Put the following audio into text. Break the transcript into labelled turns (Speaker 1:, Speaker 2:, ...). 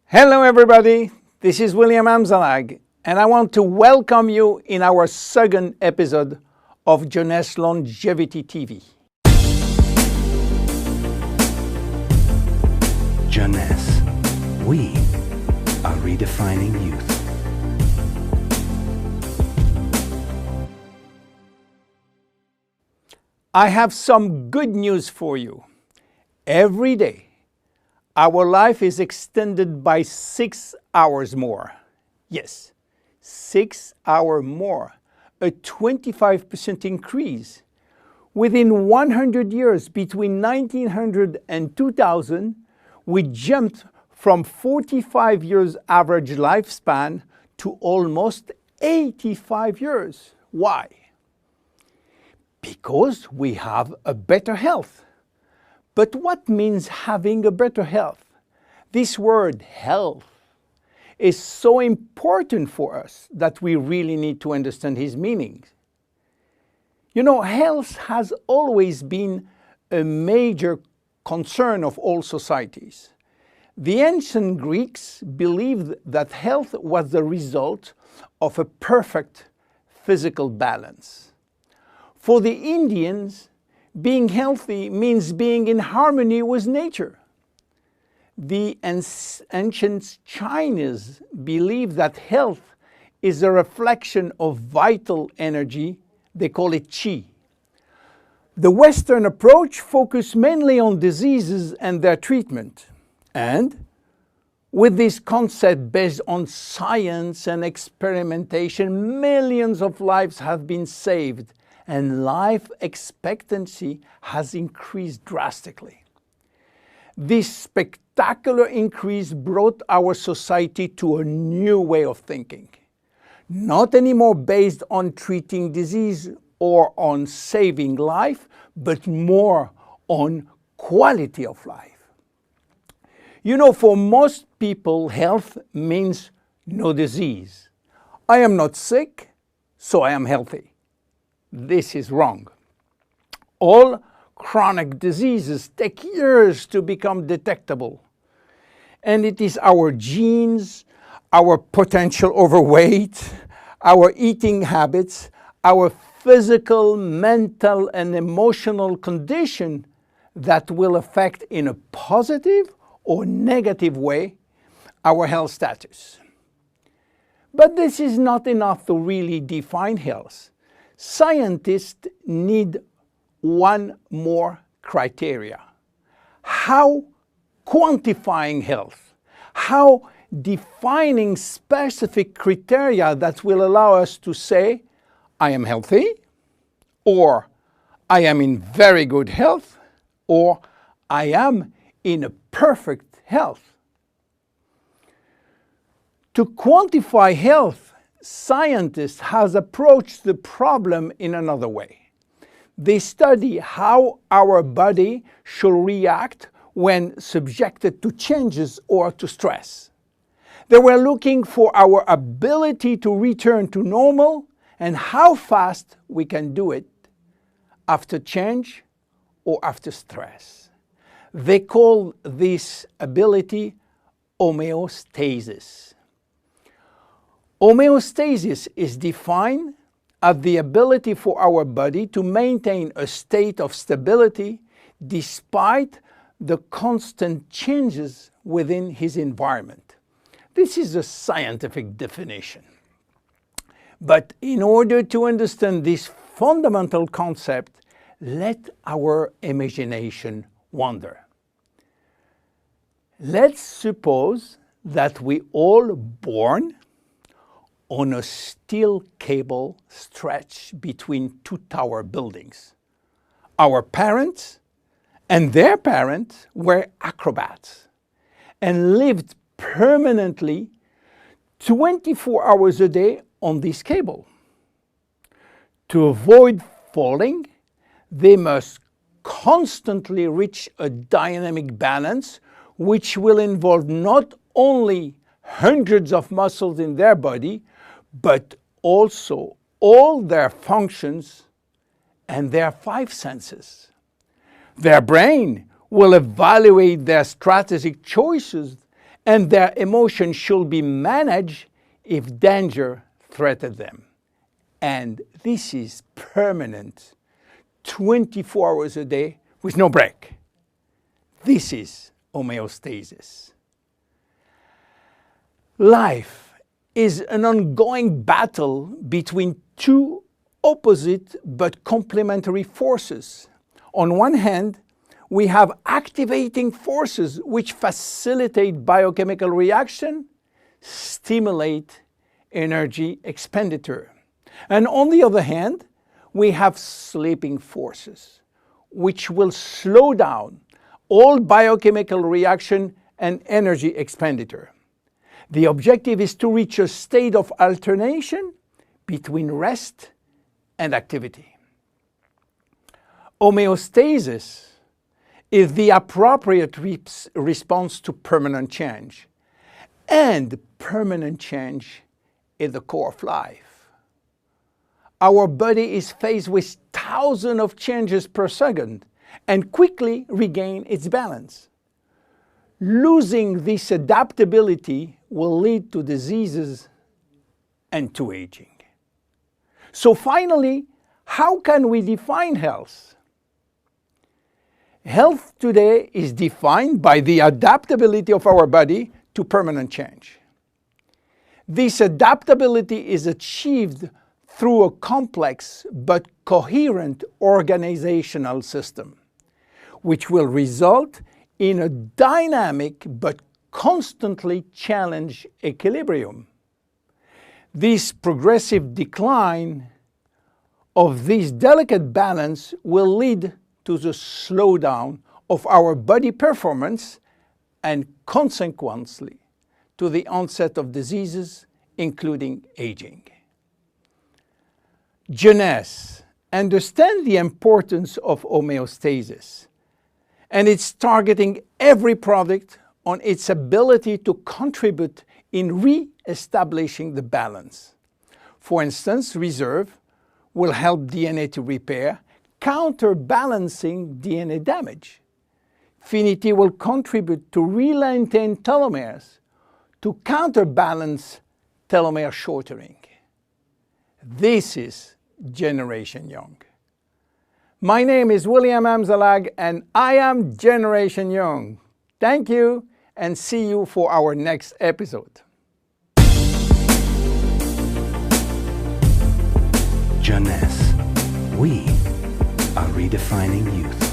Speaker 1: Hello everybody, this is William Amzalag, and I want to welcome you in our second episode of Jeunesse Longevity TV.
Speaker 2: Jeunesse, we are redefining youth.
Speaker 1: I have some good news for you. Every day, our life is extended by 6 hours more. Yes, 6 hours more, a 25% increase. Within 100 years, between 1900 and 2000, we jumped from 45 years average lifespan to almost 85 years. Why? Because we have a better health. But what means having a better health? This word health is so important for us that we really need to understand his meaning. You know, health has always been a major concern of all societies. The ancient Greeks believed that health was the result of a perfect physical balance. For the Indians, being healthy means being in harmony with nature. The ancient Chinese believed that health is a reflection of vital energy. They call it qi. The Western approach focused mainly on diseases and their treatment. And with this concept based on science and experimentation, millions of lives have been saved and life expectancy has increased drastically. This spectacular increase brought our society to a new way of thinking, not anymore based on treating disease or on saving life, but more on quality of life. You know, for most people, health means no disease. I am not sick, so I am healthy. This is wrong. All chronic diseases take years to become detectable. And it is our genes, our potential overweight, our eating habits, our physical, mental, and emotional condition that will affect in a positive or negative way our health status. But this is not enough to really define health. Scientists need one more criteria. How quantifying health, how defining specific criteria that will allow us to say, I am healthy, or I am in very good health, or I am in a perfect health. To quantify health, scientists have approached the problem in another way. They study how our body should react when subjected to changes or to stress. They were looking for our ability to return to normal and how fast we can do it after change or after stress. They call this ability homeostasis. Homeostasis is defined as the ability for our body to maintain a state of stability despite the constant changes within his environment. This is a scientific definition. But in order to understand this fundamental concept, let our imagination wander. Let's suppose that we all born on a steel cable stretched between two tower buildings. Our parents and their parents were acrobats and lived permanently 24 hours a day on this cable. To avoid falling, they must constantly reach a dynamic balance, which will involve not only hundreds of muscles in their body, but also all their functions and their 5 senses. Their brain will evaluate their strategic choices and their emotions should be managed if danger threatens them. And this is permanent, 24 hours a day with no break. This is homeostasis. Life is an ongoing battle between two opposite but complementary forces. On one hand, we have activating forces which facilitate biochemical reaction, stimulate energy expenditure. And on the other hand, we have sleeping forces which will slow down all biochemical reaction and energy expenditure. The objective is to reach a state of alternation between rest and activity. Homeostasis is the appropriate response to permanent change. And permanent change is the core of life. Our body is faced with thousands of changes per second and quickly regain its balance. Losing this adaptability will lead to diseases and to aging. So finally, how can we define health? Health today is defined by the adaptability of our body to permanent change. This adaptability is achieved through a complex but coherent organizational system, which will result in a dynamic but constantly challenged equilibrium. This progressive decline of this delicate balance will lead to the slowdown of our body performance and consequently to the onset of diseases, including aging. Jeunesse understands the importance of homeostasis, and it's targeting every product on its ability to contribute in re-establishing the balance. For instance, Reserve will help DNA to repair, counterbalancing DNA damage. Finity will contribute to re-lengthen telomeres to counterbalance telomere shortening. This is Generation Young. My name is William Amzalag and I am Generation Young. Thank you and see you for our next episode.
Speaker 2: Jeunesse. We are redefining youth.